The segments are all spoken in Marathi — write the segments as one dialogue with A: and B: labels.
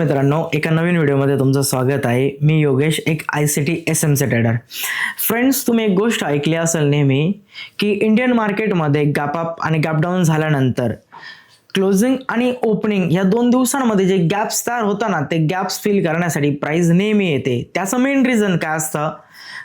A: मित्रांनो, एका नवीन व्हिडिओमध्ये तुमचं स्वागत आहे. मी योगेश, एक ICT SMC ट्रेडर. फ्रेंड्स, तुम्ही एक गोष्ट ऐकली असेल नेहमी की इंडियन मार्केटमध्ये गॅप अप आणि गॅप डाऊन झाल्यानंतर क्लोजिंग आणि ओपनिंग या 2 दिवसांमध्ये जे गॅप्स तयार होतात ना, ते गॅप्स फिल करण्यासाठी प्राइस नेहमी येते. त्याचं मेन रिझन काय असतं?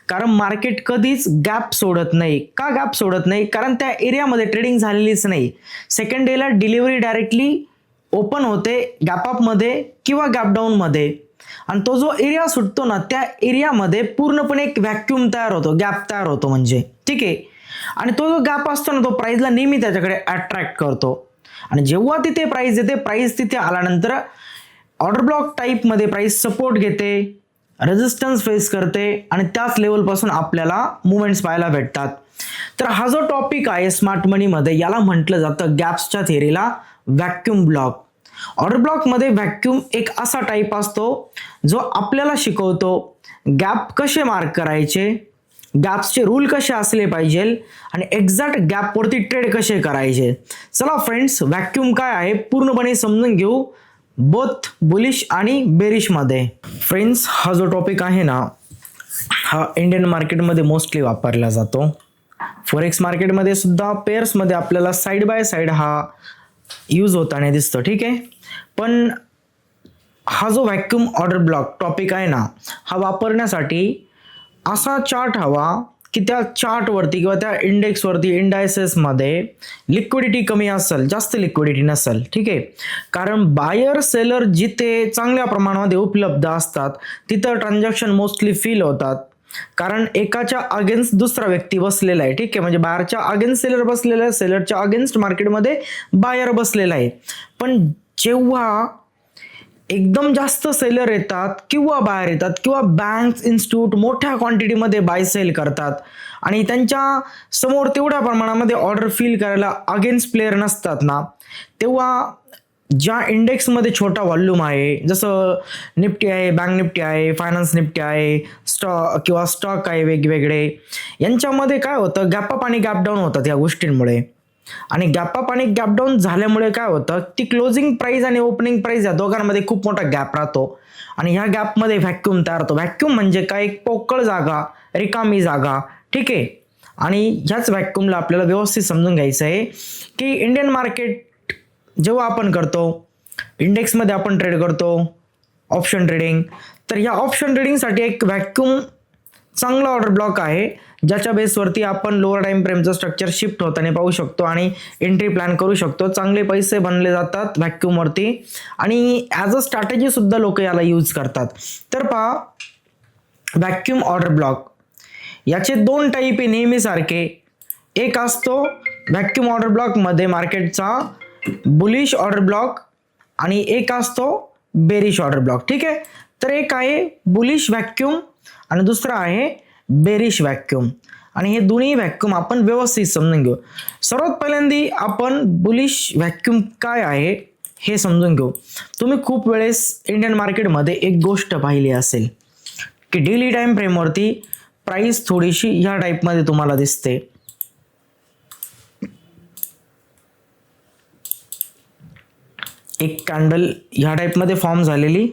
A: कारण मार्केट कधीच गॅप सोडत नाही. का गॅप सोडत नाही? कारण त्या एरियामध्ये ट्रेडिंग झालेलीच नाही. सेकंड डेला डिलिव्हरी डायरेक्टली ओपन होते गॅप अप मध्ये किंवा गॅप डाऊन मध्ये, आणि तो जो एरिया सुटतो ना, त्या एरियामध्ये पूर्णपणे एक व्हॅक्यूम तयार होतो, गॅप तयार होतो म्हणजे, ठीक आहे. आणि तो जो गॅप असतो ना, तो प्राइसला नेहमी त्याच्याकडे अट्रॅक्ट करतो. आणि जेव्हा तिथे प्राइस येते, प्राइस तिथे आल्यानंतर ऑर्डर ब्लॉक टाइप मध्ये प्राइस सपोर्ट घेते, रेजिस्टन्स फेस करते आणि त्याच लेवलपासून आपल्याला मुवमेंट्स पाहायला भेटतात. तर हा जो टॉपिक आहे स्मार्ट मनी मध्ये, याला म्हटलं जातं गॅप्सच्या थिअरीला व्हॅक्यूम ब्लॉक. ऑर्डर ब्लॉक मध्ये व्हॅक्यूम एक असा टाइप असतो जो आपल्याला शिकवतो गॅप कसे मार्क करायचे, गॅप्सचे रूल कसे असले पाहिजे आणि एक्झॅक्ट गॅपवरती ट्रेड कसे करायचे. चला फ्रेंड्स, व्हॅक्यूम काय आहे पूर्णपणे समजून घेऊ, बोथ बुलिश आणि बेरिश मध्ये. फ्रेंड्स, हा जो टॉपिक आहे ना, हा इंडियन मार्केटमध्ये मोस्टली वापरला जातो. फॉरेक्स मार्केटमध्ये सुद्धा पेअर्समध्ये आपल्याला साइड बाय साइड हा यूज होताना दिसतो, ठीक आहे. पण हा जो व्हॅक्यूम ऑर्डर ब्लॉक टॉपिक आहे ना, हा वापरण्यासाठी असा चार्ट हवा की त्या चार्टवरती किंवा त्या इंडेक्सवरती, इंडायसेसमध्ये लिक्विडिटी कमी असेल, जास्त लिक्विडिटी नसेल, ठीक आहे. कारण बायर सेलर जिथे चांगल्या प्रमाणामध्ये उपलब्ध असतात तिथं ट्रान्झॅक्शन मोस्टली फील होतात. कारण एकाच्या अगेन्स्ट दुसरा व्यक्ती बसलेला आहे, ठीक आहे. म्हणजे बायरच्या अगेन्स्ट सेलर बसलेला आहे, सेलरच्या अगेन्स्ट मार्केटमध्ये बायर बसलेला आहे. पण जेव्हा एकदम जास्त सेलर येतात किंवा बाहेर येतात किंवा बँक इन्स्टिट्यूट मोठ्या क्वांटिटीमध्ये बाय सेल करतात आणि त्यांच्या समोर तेवढ्या प्रमाणामध्ये ऑर्डर फिल करायला अगेन्स्ट प्लेयर नसतात ना, तेव्हा ज्या इंडेक्समध्ये छोटा व्हॉल्यूम आहे, जसं निफ्टी आहे, बँक निफ्टी आहे, फायनान्स निफ्टी आहे, स्टॉक आहे वेगवेगळे, यांच्यामध्ये काय होतं, गॅप अप आणि गॅप डाऊन होतात या गोष्टींमुळे. आणि गॅप अप आणि गॅप डाऊन झाल्यामुळे काय होतं, ती क्लोजिंग प्राइस आणि ओपनिंग प्राइस या दोघांमध्ये खूप मोठा गॅप राहतो आणि ह्या गॅपमध्ये व्हॅक्यूम तयार होतो. व्हॅक्यूम म्हणजे काय, एक पोकळ जागा, रिकामी जागा, ठीक आहे. आणि ह्याच व्हॅक्यूमला आपल्याला व्यवस्थित समजून घ्यायचं आहे की इंडियन मार्केट जेव्हा आपण करतो, इंडेक्समध्ये आपण ट्रेड करतो ऑप्शन ट्रेडिंग, तर या ऑप्शन ट्रेडिंगसाठी एक व्हॅक्यूम चांगला ऑर्डर ब्लॉक आहे, ज्याच्या बेसवरती आपण लोअर टाइम फ्रेमचं स्ट्रक्चर शिफ्ट होताना पाहू शकतो आणि एंट्री प्लॅन करू शकतो. चांगले पैसे बनले जातात व्हॅक्यूमवरती आणि ॲज अ स्ट्रॅटेजी सुद्धा लोक याला यूज करतात. तर पहा, व्हॅक्यूम ऑर्डर ब्लॉक याचे 2 टाईप आहे नेहमी सारखे. एक असतो व्हॅक्यूम ऑर्डर ब्लॉकमध्ये मार्केटचा बुलिश ऑर्डर ब्लॉक आणि एक असतो बेरिश ऑर्डर ब्लॉक, ठीक आहे. तर एक आहे बुलिश व्हॅक्यूम आणि दुसरा आहे बेरिश व्हॅक्यूम, आणि हे दोन्ही व्हॅक्यूम आपण व्यवस्थित समजून घेऊ. सर्वात पहिल्यांदा आपण बुलिश व्हॅक्यूम काय आहे हे समजून घेऊ. तुम्ही खूप वेळेस इंडियन मार्केटमध्ये एक गोष्ट पाहिली असेल की डेली टाइम फ्रेमवरती प्राइस थोडीशी ह्या टाईपमध्ये तुम्हाला दिसते. एक कॅन्डल ह्या टाईपमध्ये फॉर्म झालेली,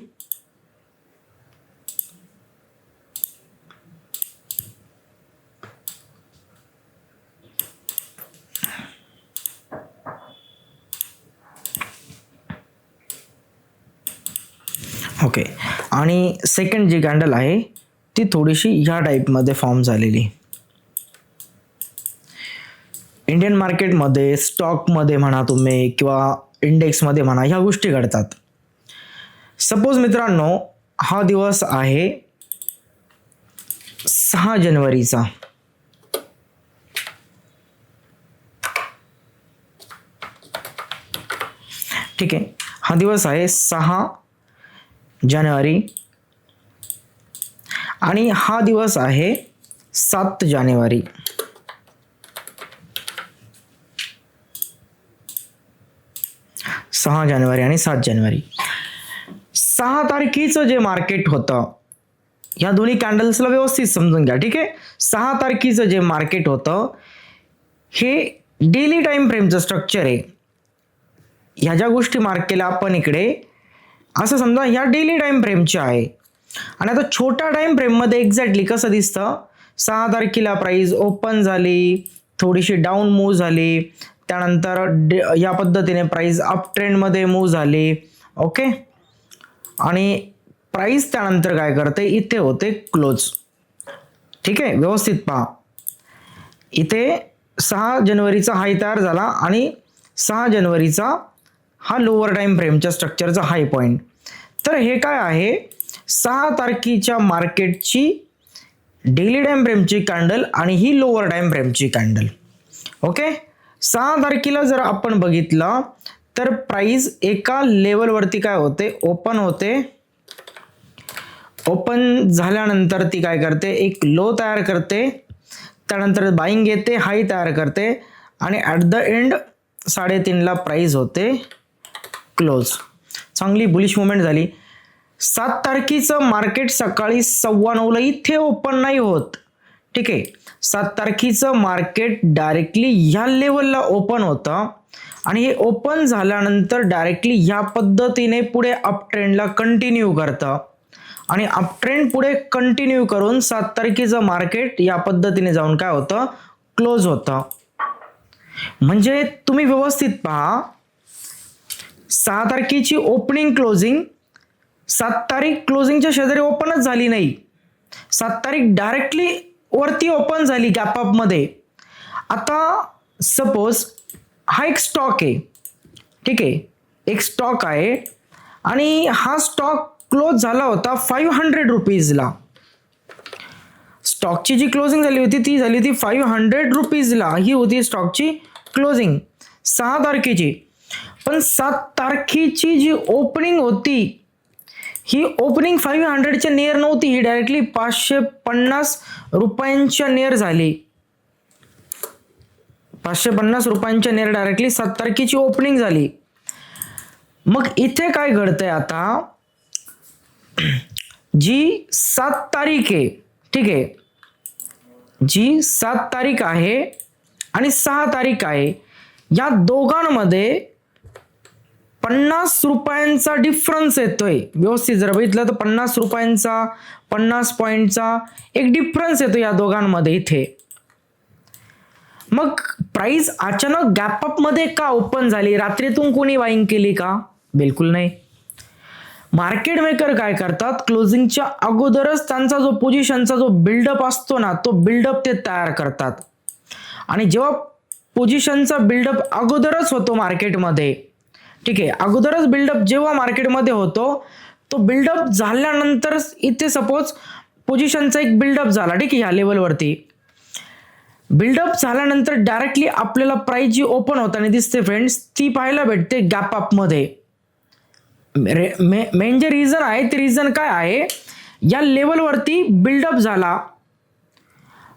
A: ओके. आणि सेकंड जी कॅन्डल आहे ती थोडीशी ह्या टाईपमध्ये फॉर्म झालेली. इंडियन मार्केटमध्ये स्टॉकमध्ये म्हणा तुम्ही किंवा इंडेक्समध्ये म्हणा, ह्या गोष्टी घडतात. सपोज मित्रांनो, हा दिवस आहे 6 जानेवारीचा, ठीक आहे. हा दिवस आहे 6 जानेवारी आणि हा दिवस आहे 7 जानेवारी. आणि 7 जानेवारी 6 तारखेचं जे मार्केट होतं, ह्या दोन्ही कॅन्डल्सला व्यवस्थित समजून घ्या, ठीक आहे. 6 तारखेचं जे मार्केट होतं हे डेली टाइम फ्रेमचं स्ट्रक्चर आहे. ह्या ज्या गोष्टी मार्क केल्या आपण इकडे, असं समजा ह्या डेली टाइम फ्रेमची आहे. आणि आता छोट्या टाइम फ्रेममध्ये एक्झॅक्टली कसं दिसतं, 6 तारखेला प्राइस ओपन झाली, थोडीशी डाऊन मूव्ह झाली, त्यानंतर या पद्धतीने प्राइस अप ट्रेंडमध्ये मूव्ह झाली. ओके, आणि प्राइस त्यानंतर काय करते, इथे होते क्लोज. ठीक आहे, व्यवस्थित पहा. इथे 6 जानेवारीचा हाय तयार झाला आणि 6 जानेवारीचा हा लोअर टाइम फ्रेमच्या स्ट्रक्चरचा हाय पॉईंट. तर हे काय आहे, 6 तारखेच्या मार्केटची डेली टाइम फ्रेमची कॅन्डल आणि ही लोअर टाइम फ्रेमची कॅन्डल. ओके, 6 तारखेला जर आपण बघितलं तर प्राइस एका लेवलवरती काय होते, ओपन होते. ओपन झाल्यानंतर ती काय करते, एक लो तयार करते, त्यानंतर बाईंग येते, हाय तयार करते आणि ॲट द एंड 3:30ला प्राइस होते क्लोज. चांगली बुलिश मुवमेंट झाली. 7 तारखेचं मार्केट सकाळी 9:15ला इथे ओपन नाही होत. ठीक आहे, 7 तारखेचं मार्केट डायरेक्टली ह्या लेवलला ओपन होतं आणि हे ओपन झाल्यानंतर डायरेक्टली ह्या पद्धतीने पुढे अप ट्रेंडला कंटिन्यू करतं आणि अप ट्रेंड पुढे कंटिन्यू करून 7 तारखेचं मार्केट या पद्धतीने जाऊन काय होतं, क्लोज होतं. म्हणजे तुम्ही व्यवस्थित पहा, 6 तारखेची ओपनिंग क्लोजिंग 7 तारीख क्लोजिंगच्या शेजारी ओपनच झाली नाही. 7 तारीख डायरेक्टली वरती ओपन झाली गॅप अप मध्ये. आता सपोज हा एक स्टॉक आहे. ठीक आहे, एक स्टॉक आहे आणि हा स्टॉक क्लोज झाला होता 500 रुपीजला. स्टॉकची जी क्लोजिंग झाली होती ती झाली होती 500 रुपीजला. ही होती स्टॉकची क्लोजिंग 6 तारखेची. पण 7 तारखेची जी ओपनिंग होती ही ओपनिंग 500च्या नियर नव्हती, ही डायरेक्टली 550 रुपयांच्या नियर झाली. 550 रुपयांच्या नियर डायरेक्टली 7 तारखेची ओपनिंग झाली. मग इथे काय घडतंय आता, जी 7 तारीख आहे, ठीक आहे, जी 7 तारीख आहे आणि 6 तारीख आहे, या दोघांमध्ये 50 रुपयांचा डिफरन्स येतोय. व्यवस्थित जर बघितलं तर 50 रुपयांचा, 50 पॉईंटचा एक डिफरन्स येतो या दोघांमध्ये इथे. मग प्राइस अचानक गॅप अप मध्ये का ओपन झाली, रात्रीतून कोणी बाईंग केली का? बिलकुल नाही. मार्केट मेकर काय करतात, क्लोजिंगच्या अगोदरच त्यांचा जो पोझिशनचा जो बिल्डअप असतो ना, तो बिल्डअप ते तयार करतात. आणि जेव्हा पोझिशनचा बिल्डअप अगोदरच होतो मार्केटमध्ये, ठीक आहे, अगोदरच बिल्डअप जेव्हा मार्केटमध्ये होतो, तो बिल्डअप झाल्यानंतर इथे सपोज पोझिशनचा एक बिल्डअप झाला, ठीक आहे, ह्या लेवलवरती बिल्डअप झाल्यानंतर डायरेक्टली आपल्याला प्राइस जी ओपन होताना दिसते फ्रेंड्स, ती पाहायला भेटते गॅप अप मध्ये. मेन जे रिझन आहे ते रिझन काय आहे, या लेवलवरती बिल्डअप झाला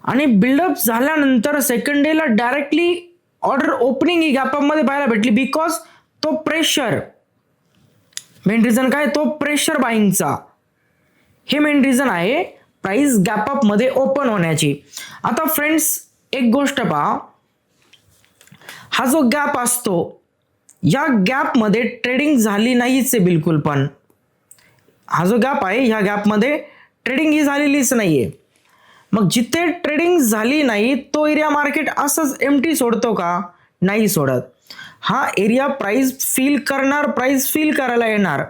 A: आणि बिल्डअप झाल्यानंतर सेकंड डेला डायरेक्टली ऑर्डर ओपनिंग ही गॅप अप मध्ये पाहायला भेटली. बिकॉज तो प्रेशर, मेन रिझन काय, तो प्रेशर बाईंगचा, हे मेन रिझन आहे प्राइस गॅप अप मध्ये ओपन होण्याची. आता फ्रेंड्स एक गोष्ट पहा, हा जो गॅप असतो या गॅप मध्ये ट्रेडिंग झाली नाहीच आहे बिलकुल. पण हा जो गॅप आहे ह्या गॅप मध्ये ट्रेडिंग ही झालेलीच नाहीये. मग जिथे ट्रेडिंग झाली नाही तो एरिया मार्केट असंच एम्प्टी सोडतो का? नाही सोडत. हा एरिया प्राइस फील करणार, प्राइस फील करायला येणार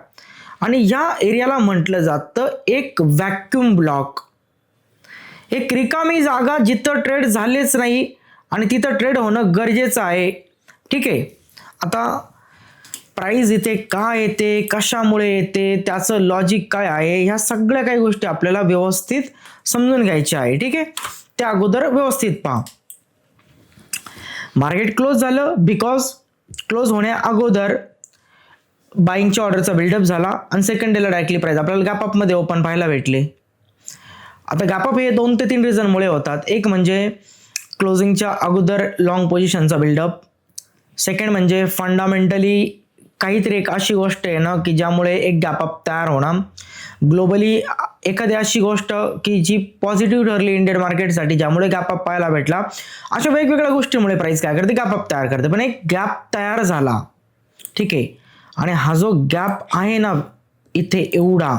A: आणि या एरियाला म्हटलं जातं एक व्हॅक्यूम ब्लॉक, एक रिकामी जागा जिथं ट्रेड झालेच नाही आणि तिथं ट्रेड होणं गरजेचं आहे. ठीक आहे, आता प्राइस इथे का येते, कशामुळे येते, त्याचं लॉजिक काय आहे, ह्या सगळ्या काही गोष्टी आपल्याला व्यवस्थित समजून घ्यायच्या आहे. ठीक आहे, त्या अगोदर व्यवस्थित पहा. मार्केट क्लोज झालं बिकॉज क्लोज होण्या अगोदर बाईंगच्या ऑर्डरचा बिल्डअप झाला आणि सेकंड डेला डायरेक्टली प्राइस आपल्याला गॅप अप मध्ये ओपन पाहायला भेटले. आता गॅप अप हे 2 ते 3 रिझनमुळे होतात. एक म्हणजे क्लोजिंगच्या अगोदर लॉंग पोझिशनचा बिल्डअप, सेकंड म्हणजे फंडामेंटली काहीतरी एक अशी गोष्ट आहे ना की ज्यामुळे एक गॅप अप तयार होणं, ग्लोबली एखादी अशी गोष्ट की जी पॉझिटिव्ह ठरली इंडियन मार्केटसाठी ज्यामुळे गॅप अप पाहायला भेटला. अशा वेगवेगळ्या गोष्टीमुळे प्राइस काय करते, गॅप अप तयार करते. पण एक गॅप तयार झाला, ठीक आहे, आणि हा जो गॅप आहे ना इथे एवढा,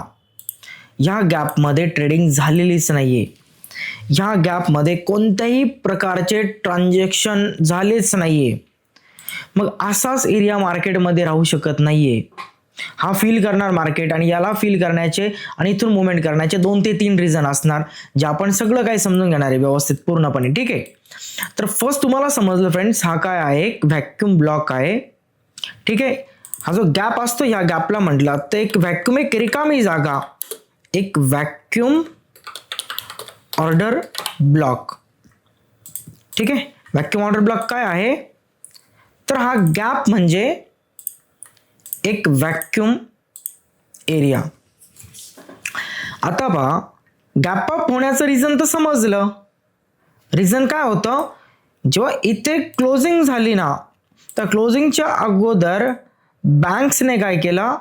A: ह्या गॅपमध्ये ट्रेडिंग झालेलीच नाहीये, ह्या गॅपमध्ये कोणत्याही प्रकारचे ट्रान्झॅक्शन झालेच नाहीये. मग असाच एरिया मार्केटमध्ये राहू शकत नाहीये. हा फील करणार मार्केट, आणि याला फील करण्याचे आणि इथून मुवमेंट करण्याचे 2 ते 3 रिझन असणार, जे आपण सगळं काही समजून घेणार आहे व्यवस्थित पूर्णपणे. ठीक आहे, तर फर्स्ट तुम्हाला समजलं फ्रेंड्स, हा काय आहे, एक व्हॅक्यूम ब्लॉक आहे. ठीक आहे, हा जो गॅप असतो ह्या गॅपला म्हटलं तर एक व्हॅक्यूम, एक रिकामी जागा, एक व्हॅक्यूम ऑर्डर ब्लॉक. ठीक आहे, व्हॅक्यूम ऑर्डर ब्लॉक काय आहे, तर हा गॅप म्हणजे एक व्हॅक्यूम एरिया. आता पहा, गॅप अप होण्याचं रिझन तर समजलं. रिझन काय होतं, जेव्हा इथे क्लोजिंग झाली ना, तर क्लोजिंगच्या अगोदर बँक्सने काय केला,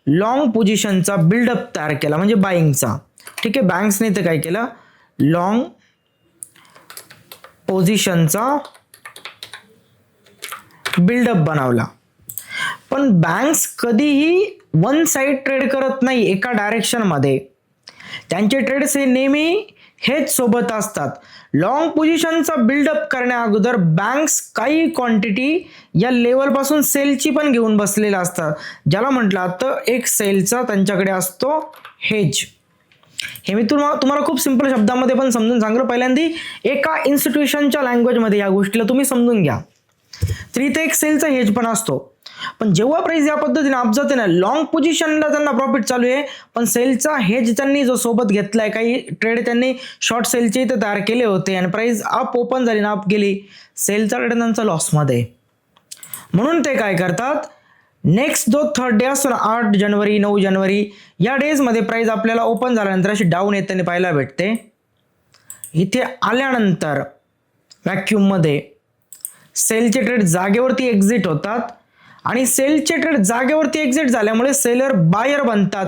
A: लॉंग पोझिशनचा बिल्डअप तयार केला, म्हणजे बाईंगचा. ठीक आहे, बँक्सने ते काय केलं, लॉंग पोझिशनचा बिल्डअप बनवला. पण बँक्स कधीही वन साइड ट्रेड करत नाही एका डायरेक्शन मध्ये. त्यांचे ट्रेड्स हे नेहमी हेच सोबत असतात. लॉंग पोझिशनचा बिल्डअप करण्या अगोदर बँक्स काही क्वांटिटी या लेवल पासून सेलची पण घेऊन बसलेल्या असतात, ज्याला म्हटलं तर एक सेलचा त्यांच्याकडे असतो हेज. हे मी तुम्हाला खूप सिंपल शब्दामध्ये पण समजून सांगलो. पहिल्यांदा एका इन्स्टिट्यूशनच्या लँग्वेजमध्ये या गोष्टीला तुम्ही समजून घ्या. तर इथे एक सेलचा हेज पण असतो. पण जेव्हा प्राइस या पद्धतीने अप जाते ना, लॉंग पोझिशनला त्यांना प्रॉफिट चालू आहे, पण सेलचा हेज त्यांनी जो सोबत घेतलाय, काही ट्रेड त्यांनी शॉर्ट सेलचे इथे तयार केले होते, आणि प्राइस अप ओपन झाली ना, अप गेली, सेलचा ट्रेड त्यांचा लॉसमध्ये. म्हणून ते काय करतात, नेक्स्ट जो थर्ड डे असतो ना, 8 जानेवारी 9 जानेवारी या डेजमध्ये प्राइस आपल्याला ओपन झाल्यानंतर अशी डाऊन येताना पाहायला भेटते. इथे आल्यानंतर व्हॅक्यूममध्ये सेलचे ट्रेड जागेवरती एक्झिट होतात, आणि सेलचे ट्रेड जागेवरती एक्झिट झाल्यामुळे सेलर बायर बनतात,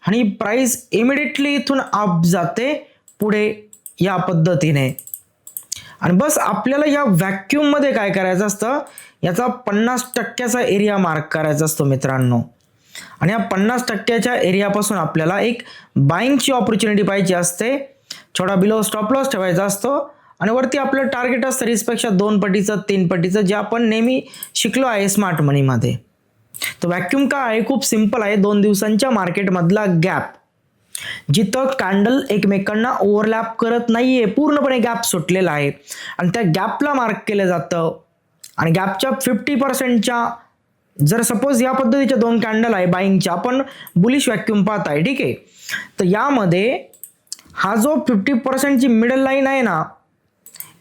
A: आणि प्राइस इमिडिएटली इथून अप जाते पुढे या पद्धतीने. आणि बस आपल्याला या व्हॅक्यूममध्ये काय करायचं असतं, याचा 50% एरिया मार्क करायचा असतो मित्रांनो. आणि या 50%च्या एरियापासून आपल्याला एक बाईंगची ऑपॉर्च्युनिटी पाहिजे असते. थोडा बिलो स्टॉप लॉस ठेवायचा असतो, आणि वरती आपलं टार्गेट असतं रिस्कपेक्षा 2 पटीचं 3 पटीचं, जे आपण नेहमी शिकलो आहे स्मार्ट मनीमध्ये. तर व्हॅक्यूम काय आहे, खूप सिंपल आहे. 2 दिवसांच्या मार्केटमधला गॅप, जिथं कॅन्डल एकमेकांना ओव्हरलॅप करत नाहीये, पूर्णपणे गॅप सुटलेला आहे, आणि त्या गॅपला मार्क केलं जातं. आणि गॅपच्या 50%च्या, जर सपोज या पद्धतीच्या 2 कॅन्डल आहे बाईंगच्या, आपण बुलिश व्हॅक्यूम पाहत आहे. ठीक आहे, तर यामध्ये हा जो 50%ची मिडल लाईन आहे ना,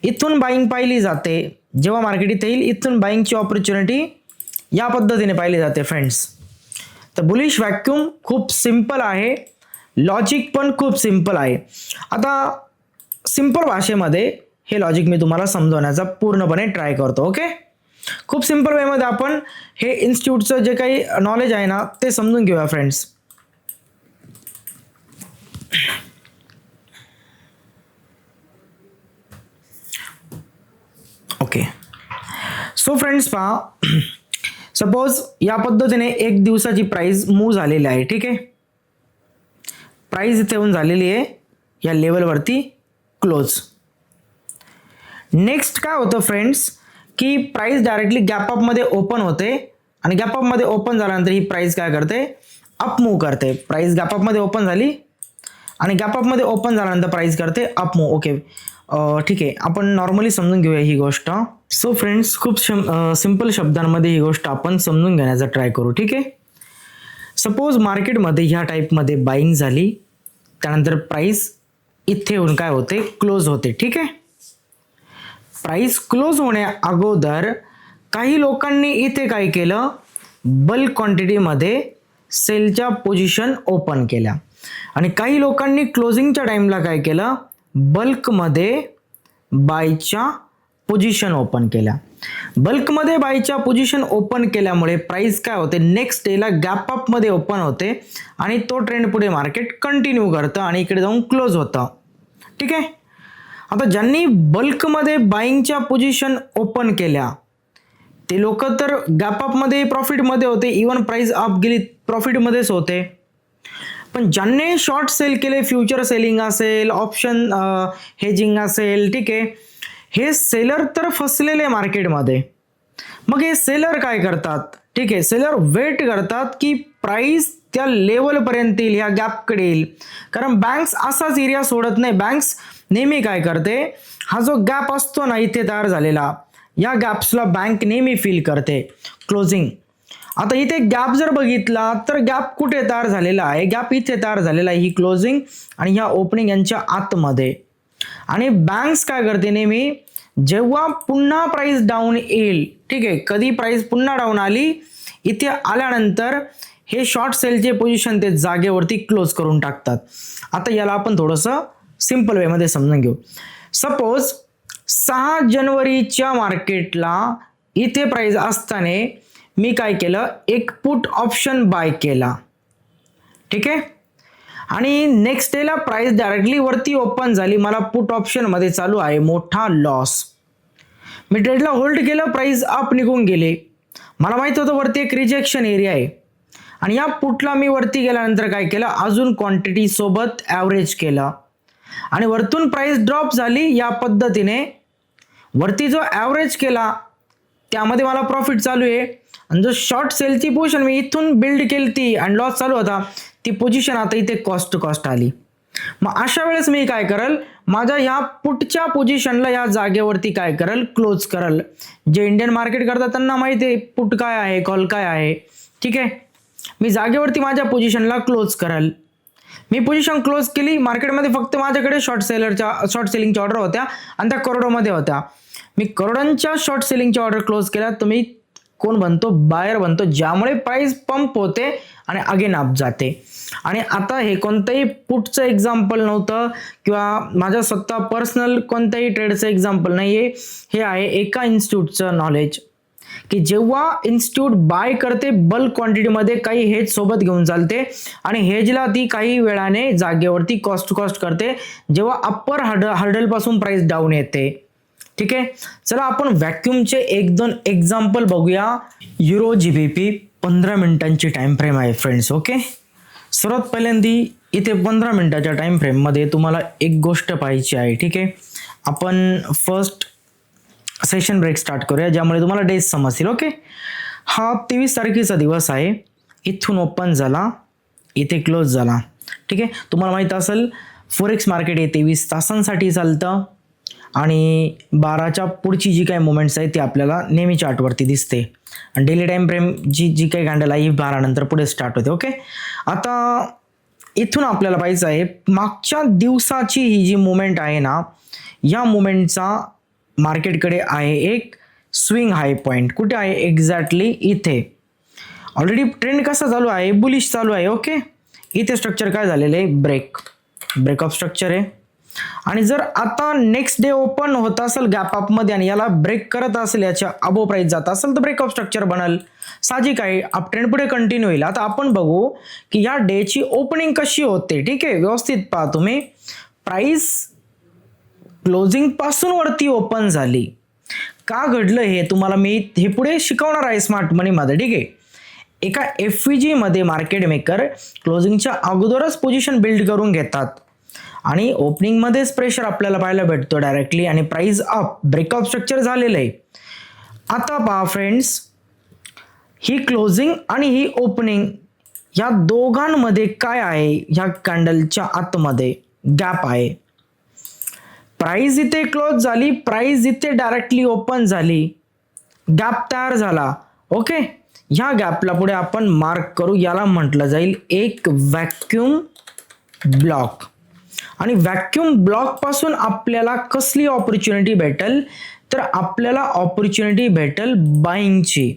A: इथून बाईंग पाहिली जाते. जेव्हा मार्केट इथे येईल, इथून बाईंगची ऑपॉर्च्युनिटी या पद्धतीने पाहिली जाते फ्रेंड्स. तर बुलिश व्हॅक्यूम खूप सिंपल आहे, लॉजिक पण खूप सिंपल आहे. आता सिंपल भाषेमध्ये हे लॉजिक मी तुम्हाला समजवण्याचा पूर्णपणे ट्राय करतो. ओके, खूप सिंपल वेमध्ये आपण हे इन्स्टिट्यूटचं जे काही नॉलेज आहे ना, ते समजून घेऊया फ्रेंड्स. ओके, सो फ्रेंड्स पहा, सपोज या पद्धतीने एक दिवसाची प्राइस मूव झालेली आहे. ठीक आहे, प्राइस इथे येऊन झालेली आहे या लेवलवरती क्लोज. नेक्स्ट काय होतं फ्रेंड्स, की प्राइस डायरेक्टली गॅप अप मध्ये ओपन होते, आणि गॅप अप मध्ये ओपन झाल्यानंतर ही प्राइस काय करते, अप मूव करते. प्राइस गॅप अप मध्ये ओपन झाली, आणि गॅप अप मध्ये ओपन झाल्यानंतर प्राइस करते अप मूव. ओके, ठीक आहे, आपण नॉर्मली समजून घेऊया ही गोष्ट. सो फ्रेंड्स, खूप सिंपल शब्दांमध्ये ही गोष्ट आपण समजून घेण्याचा ट्राय करू. ठीक आहे, सपोज मार्केटमध्ये ह्या टाईपमध्ये बाईंग झाली, त्यानंतर प्राइस इथे येऊन काय होते, क्लोज होते. ठीक आहे, प्राइस क्लोज होण्या अगोदर काही लोकांनी इथे काय केलं, बल्क क्वांटिटीमध्ये सेलच्या पोझिशन ओपन केल्या, आणि काही लोकांनी क्लोजिंगच्या टाइमला काय केलं, बल्कमध्ये बायच्या पोझिशन ओपन केल्या. बल्कमध्ये बायच्या पोझिशन ओपन केल्यामुळे प्राइस काय होते, नेक्स्ट डेला गॅप अप मध्ये ओपन होते, आणि तो ट्रेंड पुढे मार्केट कंटिन्यू करतं, आणि इकडे जाऊन क्लोज होतं. ठीक आहे, आता ज्यांनी बल्कमध्ये बाईंगच्या पोझिशन ओपन केल्या, ते लोक तर गॅप अप मध्ये प्रॉफिटमध्ये होते, इवन प्राइस अप गेली प्रॉफिटमध्येच होते. पण ज्यांनी शॉर्ट सेल केले, फ्युचर सेलिंग असेल, ऑप्शन हेजिंग असेल, ठीक आहे, हे सेलर तर फसलेले मार्केटमध्ये. मग हे सेलर काय करतात, ठीक आहे, सेलर वेट करतात की प्राइस त्या लेवलपर्यंत येईल, ह्या गॅपकडे येईल. कारण बँक्स असाच एरिया सोडत नाही. बँक्स नेहमी काय करते, हा जो गॅप असतो ना इथे तयार झालेला, या गॅप्सला बँक नेहमी फील करते क्लोजिंग. आता इथे गॅप जर बघितला तर गॅप कुठे तयार झालेला आहे, गॅप इथे तयार झालेला आहे, ही क्लोजिंग आणि ह्या ओपनिंग यांच्या आतमध्ये. आणि बँक्स काय करते नेहमी, जेव्हा पुन्हा प्राइस डाऊन येईल, ठीक आहे, कधी प्राइस पुन्हा डाऊन आली, इथे आल्यानंतर हे शॉर्ट सेलचे पोझिशन ते जागेवरती क्लोज करून टाकतात. आता याला आपण थोडंसं सिंपल वेमध्ये समजून घेऊ. सपोज 6 जानेवारीच्या मार्केटला इथे प्राइस असताना मी काय केलं, एक पुट ऑप्शन बाय केला, ठीक आहे, आणि नेक्स्ट डेला प्राइस डायरेक्टली वरती ओपन झाली, मला पुट ऑप्शन मध्ये चालू आहे, मोठा लॉस. मी ट्रेडला होल्ड केलं, प्राइस अप निघून गेले, मला माहित होतं वरती एक रिजेक्शन एरिया आहे, आणि या पुटला मी वरती गेल्यानंतर काय केलं, अजून क्वांटिटी सोबत ॲव्हरेज केलं, आणि वरतून प्राइस ड्रॉप झाली. या पद्धतीने वरती जो ॲव्हरेज केला त्यामध्ये मला प्रॉफिट चालू आहे, आणि जो शॉर्ट सेलची पोझिशन मी इथून बिल्ड केली ती आणि लॉस चालू होता, ती पोझिशन आता इथे कॉस्ट आली. मग अशा वेळेस मी काय करल, माझ्या ह्या पुटच्या पोझिशनला या जागेवरती काय करल, क्लोज करल. जे इंडियन मार्केट करतात त्यांना माहिती आहे पुट काय आहे, कॉल काय आहे, ठीक आहे. मी जागेवरती माझ्या पोझिशनला क्लोज करल. मी पोझिशन क्लोज केली, मार्केटमध्ये फक्त माझ्याकडे शॉर्ट सेलिंगच्या ऑर्डर होत्या आणि त्या करोडोमध्ये होत्या. मी करोडांच्या शॉर्ट सेलिंगच्या ऑर्डर क्लोज केल्या, तर मी कोण बनतो, बायर बनतो, ज्यामुळे प्राइस पंप होते आणि अगेन अप जाते. आणि आता हे कोणतंही पुटचं एक्झाम्पल नव्हतं किंवा माझ्या स्वतः पर्सनल कोणत्याही ट्रेडचं एक्झाम्पल नाही आहे, हे आहे एका इन्स्टिट्यूटचं नॉलेज, की जेव्हा इन्स्टिट्यूट बाय करते बल्क क्वांटिटीमध्ये, काही हेज सोबत घेऊन चालते आणि हेजला ती काही वेळाने जागेवरती कॉस्ट करते जेव्हा अप्पर हर्डल पासून प्राइस डाऊन येते, ठीक आहे. चला आपण व्हॅक्यूमचे 1-2 एक्झाम्पल बघूया. युरो जीबीपी 15 मिनिटांची टाइम फ्रेम आहे फ्रेंड्स. ओके, सर्वात पहिल्यांदा इथे 15 मिनिटाच्या टाइम फ्रेम मध्ये तुम्हाला एक गोष्ट पाहायची आहे, ठीक आहे. आपण फर्स्ट सेशन ब्रेक स्टार्ट करूया, ज्यामुळे तुम्हाला डेज समजतील. ओके, हा 23 तारखेचा दिवस आहे, इथून ओपन झाला, इथे क्लोज झाला, ठीक आहे. तुम्हाला माहित असेल फॉरेक्स मार्केट हे 23 तासांसाठी चालतं आणि 12च्या पुढची जी काही मुवमेंट्स आहेत ती आपल्याला नेहमी चार्टवरती दिसते, आणि डेली टाइम फ्रेम जी काही कॅन्डल आहे ही 12 नंतर पुढे स्टार्ट होते. ओके, आता इथून आपल्याला पाहायचं आहे मागच्या दिवसाची ही जी मुवमेंट आहे ना, या मुवमेंटचा मार्केटकडे आहे एक स्विंग हाय पॉईंट. कुठे आहे, एक्झॅक्टली इथे. ऑलरेडी ट्रेंड कसा चालू आहे, बुलिश चालू आहे. ओके, इथे स्ट्रक्चर काय झालेलं आहे, ब्रेक ऑफ स्ट्रक्चर आहे, आणि जर आता नेक्स्ट डे ओपन होत असेल गॅप अप मध्ये आणि याला ब्रेक करत असेल, याच्या अबो प्राइस जात असेल, तर ब्रेक ऑफ स्ट्रक्चर बनल, साहजिक आहे, अप ट्रेंड पुढे कंटिन्यू होईल. आता आपण बघू की या डेची ओपनिंग कशी होते, ठीक आहे. व्यवस्थित पहा तुम्ही, प्राइस क्लोजिंग पासून वरती ओपन झाली, का घडलं हे तुम्हाला मी हे पुढे शिकवणार आहे स्मार्ट मनी मध्ये, ठीक आहे. एका एफव्हीजी मध्ये मार्केट मेकर क्लोजिंगच्या अगोदरच पोझिशन बिल्ड करून घेतात आणि ओपनिंग मध्येच प्रेशर आपल्याला पाहायला भेटतो डायरेक्टली, आणि प्राइस अप, ब्रेकआउट स्ट्रक्चर झालेलं आहे. आता पहा फ्रेंड्स, ही क्लोजिंग आणि ही ओपनिंग या दोघांमध्ये काय आहे, ह्या कॅन्डलच्या आतमध्ये गॅप आहे. प्राइस इथे क्लोज झाली, प्राइस इथे डायरेक्टली ओपन झाली, गॅप तयार झाला. ओके, ह्या गॅपला पुढे आपण मार्क करू, याला म्हटलं जाईल एक व्हॅक्यूम ब्लॉक. आणि व्हॅक्यूम ब्लॉक पासून आपल्याला कसली ऑपॉर्च्युनिटी भेटेल, तर आपल्याला ऑपॉर्च्युनिटी भेटेल बाईंगची.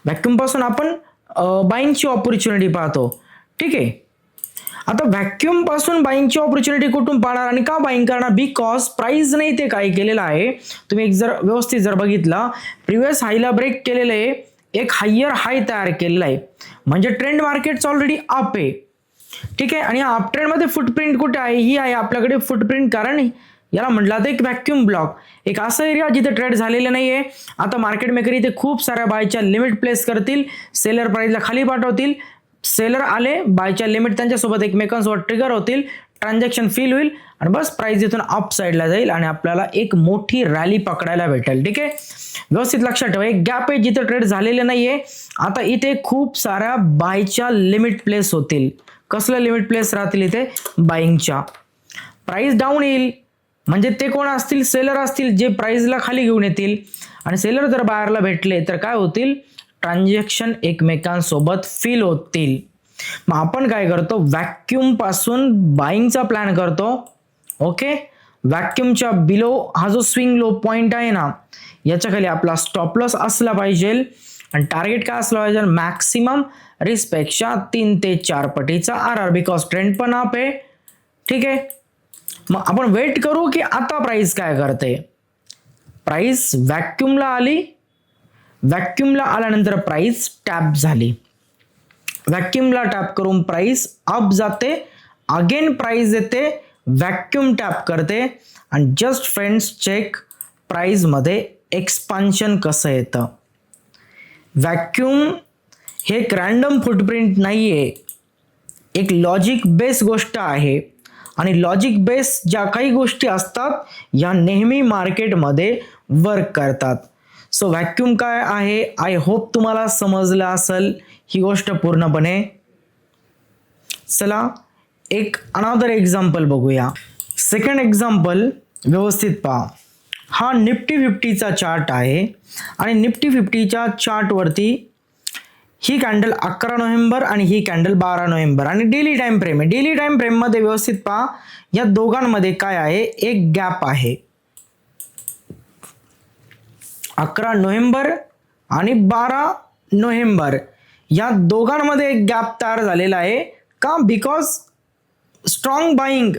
A: व्हॅक्यूम पासून आपण बाईंगची ऑपॉर्च्युनिटी पाहतो, ठीक आहे. आता व्हॅक्यूम पासून बाईंगची ऑपॉर्च्युनिटी कुठून पाहणार आणि का बाईंग करणार, बिकॉज प्राइस नाही ते काय केलेलं आहे, तुम्ही एक जर व्यवस्थित जर बघितला, प्रिव्हियस हायला ब्रेक केलेलं आहे, एक हायर हाय तयार केलेला आहे, म्हणजे ट्रेंड मार्केटचं ऑलरेडी अप आहे, ठीक आहे. आणि अप ट्रेंड मध्ये फुटप्रिंट कुठे आहे, ही आहे आपल्याकडे फुटप्रिंट, कारण याला म्हटलं तर एक व्हॅक्यूम ब्लॉक, एक असा एरिया जिथे ट्रेड झालेलं नाहीये. आता मार्केट मेकर इथे खूप साऱ्या बायच्या लिमिट प्लेस करतील, सेलर प्राइसला खाली पाठवतील, सेलर आले, बायच्या लिमिट त्यांच्यासोबत एकमेकांसोबत ट्रिगर होतील, ट्रान्झॅक्शन फील होईल आणि बस प्राइस इथून अप साईडला जाईल आणि आपल्याला एक मोठी रॅली पकडायला भेटेल. ठीक आहे, व्यवस्थित लक्षात ठेवा. एक गॅप आहे जिथे ट्रेड झालेले नाहीये. आता इथे खूप साऱ्या बायच्या लिमिट प्लेस होतील. कसल्या लिमिट प्लेस राहतील इथे? बाईंगच्या. प्राइस डाऊन येईल म्हणजे ते कोण असतील? सेलर असतील, जे प्राइसला खाली घेऊन येतील. आणि सेलर जर बायरला भेटले तर काय होतील? ट्रान्झॅक्शन एकमेकांसोबत फील होतील. मग आपण काय करतो? व्हॅक्यूम पासून बाईंगचा प्लॅन करतो. ओके, व्हॅक्यूमच्या बिलो हा जो स्विंग लो पॉइंट आहे ना, याच्या खाली आपला स्टॉप लॉस असला पाहिजे आणि टार्गेट काय असला पाहिजे? मॅक्सिमम रिस्क पेक्षा 3 ते 4 पटीचा आरआर, बिकॉज ट्रेंड पण अप आहे. ठीक आहे, मग आपण वेट करू की आता प्राइस काय करते. प्राइस व्हॅक्यूमला आली, व्हॅक्यूमला आल्यानंतर प्राइस टॅप झाली, व्हॅक्यूमला टॅप करून प्राइस अप जाते, अगेन प्राइस येते, व्हॅक्यूम टॅप करते आणि जस्ट फ्रेंड्स चेक प्राइस मध्ये एक्सपान्शन कसं येतं. व्हॅक्यूम हे एक रॅन्डम फुटप्रिंट नाहीये, एक लॉजिक बेस गोष्ट आहे आणि लॉजिक बेस ज्या काही गोष्टी असतात या नेहमी मार्केटमध्ये वर्क करतात. सो व्हॅक्यूम काय आहे, आय होप तुम्हाला समजलं असेल ही गोष्ट पूर्णपणे. चला एक अनदर एक्झाम्पल बघूया. सेकंड एक्झाम्पल व्यवस्थित पहा. हा निफ्टी 50चा चार्ट आहे आणि निफ्टी 50च्या चार्टवरती ही कॅन्डल 11 नोव्हेंबर आणि ही कॅन्डल 12 नोव्हेंबर आणि डेली टाइम फ्रेम आहे. डेली टाइम फ्रेम मध्ये व्यवस्थित पहा, या दोघांमध्ये काय आहे? एक गॅप आहे. 11 नोव्हेंबर आणि 12 नोव्हेंबर या दोघांमध्ये एक गॅप तयार झालेला आहे. का? बिकॉज स्ट्रॉंग बाईंग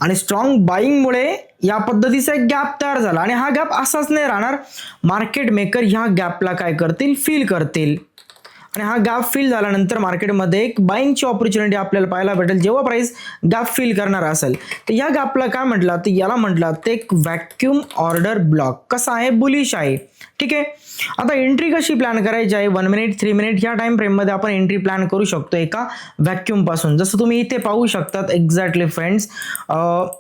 A: आणि स्ट्रॉंग बाईंगमुळे या पद्धतीचा एक गॅप तयार झाला आणि हा गॅप असाच नाही राहणार. मार्केट मेकर ह्या गॅपला काय करतील? फील करतील आणि हा गॅप फील झाल्यानंतर मार्केटमध्ये एक बाईंगची ऑपॉर्च्युनिटी आपल्याला पाहायला भेटेल जेव्हा प्राइस गॅप फील करणार असेल. तर या गॅपला काय म्हटलं? तर याला म्हटलं ते एक व्हॅक्यूम ऑर्डर ब्लॉक. कसा आहे? बुलिश आहे. ठीक आहे, आता एंट्री कशी प्लॅन करायची आहे? 1 मिनिट 3 मिनिट ह्या टाइम फ्रेम मध्ये आपण एंट्री प्लॅन करू शकतो एका व्हॅक्यूम पासून. जसं तुम्ही इथे पाहू शकतात एक्झॅक्टली फ्रेंड्स.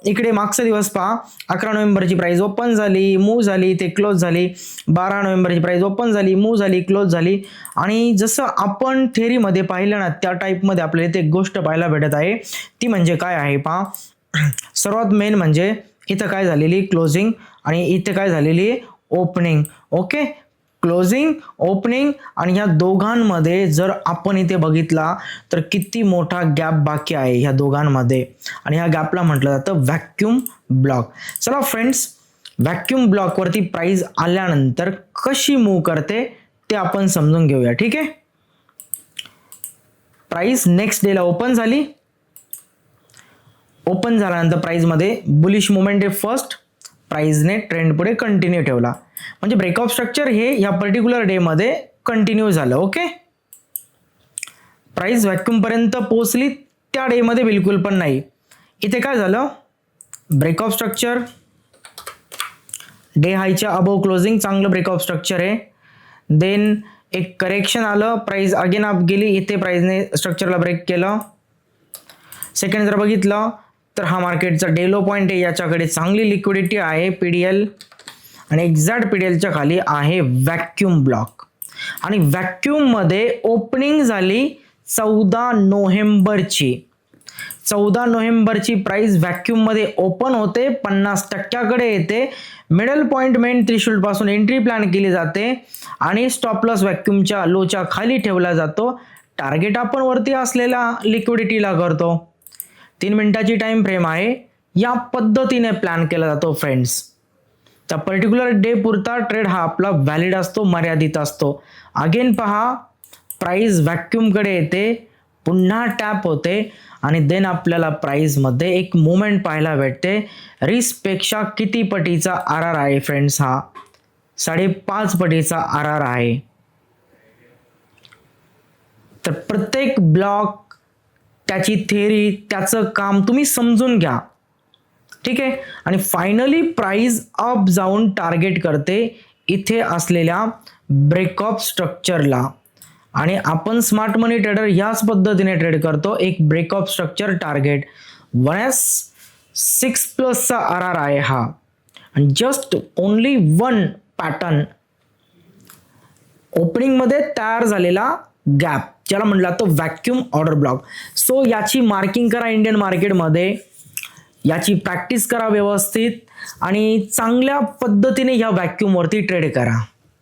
A: इकडे मागचा दिवस पहा, 11 नोव्हेंबरची प्राइस ओपन झाली, मूव्ह झाली, ते क्लोज झाली. 12 नोव्हेंबरची प्राइस ओपन झाली, मूव्ह झाली, क्लोज झाली. आणि जसं आपण थेअरीमध्ये पाहिलं ना त्या टाईपमध्ये आपल्याला इथे एक गोष्ट पाहायला भेटत आहे. ती म्हणजे काय आहे पहा. सर्वात मेन म्हणजे इथं काय झालेली? क्लोजिंग आणि इथे काय झालेली? ओपनिंग. ओके, क्लोजिंग, ओपनिंग आणि ह्या दोघांमध्ये जर आपण इथे बघितला तर किती मोठा गॅप बाकी आहे ह्या दोघांमध्ये आणि ह्या गॅपला म्हटलं जातं व्हॅक्यूम ब्लॉक. चला फ्रेंड्स, व्हॅक्यूम ब्लॉकवरती प्राइस आल्यानंतर कशी मूव्ह करते ते आपण समजून घेऊया. ठीक आहे, प्राइस नेक्स्ट डेला ओपन झाली. ओपन झाल्यानंतर प्राइस मध्ये बुलिश मुवमेंट आहे फर्स्ट. प्राइसने ट्रेंड पुढे कंटिन्यू ठेवला म्हणजे ब्रेकआउट स्ट्रक्चर हे या पर्टिक्युलर डे मध्ये कंटिन्यू झालं. ओके, प्राइस व्हॅक्यूम पर्यंत पोहोचली त्या डे मध्ये बिलकुल पण नाही. इथे काय झालं? ब्रेकआउट स्ट्रक्चर, डे हायच्या अबोव क्लोजिंग, चांगलं ब्रेकआउट स्ट्रक्चर आहे. देन एक करेक्शन आलं, प्राइस अगेन अप गेली. इथे प्राइसने स्ट्रक्चरला ब्रेक केलं. सेकंड जर बघितलं तर हा मार्केटचा डे लो पॉइंट आहे, याच्याकडे चांगली लिक्विडिटी आहे पीडीएल आणि एक्झॅक्ट पीडीएलच्या खाली आहे व्हॅक्यूम ब्लॉक आणि व्हॅक्यूम मध्ये ओपनिंग झाली 14 नोव्हेंबरची. 14 नोव्हेंबरची प्राइस व्हॅक्यूम मध्ये ओपन होते, 50% येते. मिडल पॉइंट मेन थ्रेशोल्ड पासून एंट्री प्लॅन केली जाते आणि स्टॉप लॉस व्हॅक्यूमच्या लोच्या खाली ठेवला जातो. टार्गेट आपण वरती असलेला लिक्विडिटीला करतो. 3 मिनिटाची टाइम फ्रेम आहे. या पद्धतीने प्लॅन केला जातो फ्रेंड्स. त्या पर्टिक्युलर डे पुरता ट्रेड हा आपला व्हॅलिड असतो, मर्यादित असतो. अगेन पहा, प्राइस व्हॅक्यूम कडे येते, पुन्हा टॅप होते आणि देन आपल्याला प्राइस मध्ये एक मुवमेंट पाहायला भेटते. रिस्क पेक्षा किती पटीचा आरआर आहे फ्रेंड्स? हा 5.5 पटीचा आरआर आहे. तर प्रत्येक ब्लॉक, त्याची थेअरी, त्याचं काम तुम्ही समजून घ्या. ठीक आहे, आणि फायनली प्राइस अप जाऊन टार्गेट करते इथे असलेल्या ब्रेकअप स्ट्रक्चरला आणि आपण स्मार्ट मनी ट्रेडर ह्याच पद्धतीने ट्रेड करतो. एक ब्रेकऑफ स्ट्रक्चर टार्गेट 1S6+ चा RR आहे हा, आणि just only one pattern opening मध्ये तयार झालेला गॅप, ज्याला म्हटलं तो व्हॅक्यूम ऑर्डर ब्लॉक. सो याची मार्किंग करा इंडियन मार्केटमध्ये, याची प्रॅक्टिस करा व्यवस्थित आणि चांगल्या पद्धतीने ह्या व्हॅक्यूम वरती ट्रेड करा.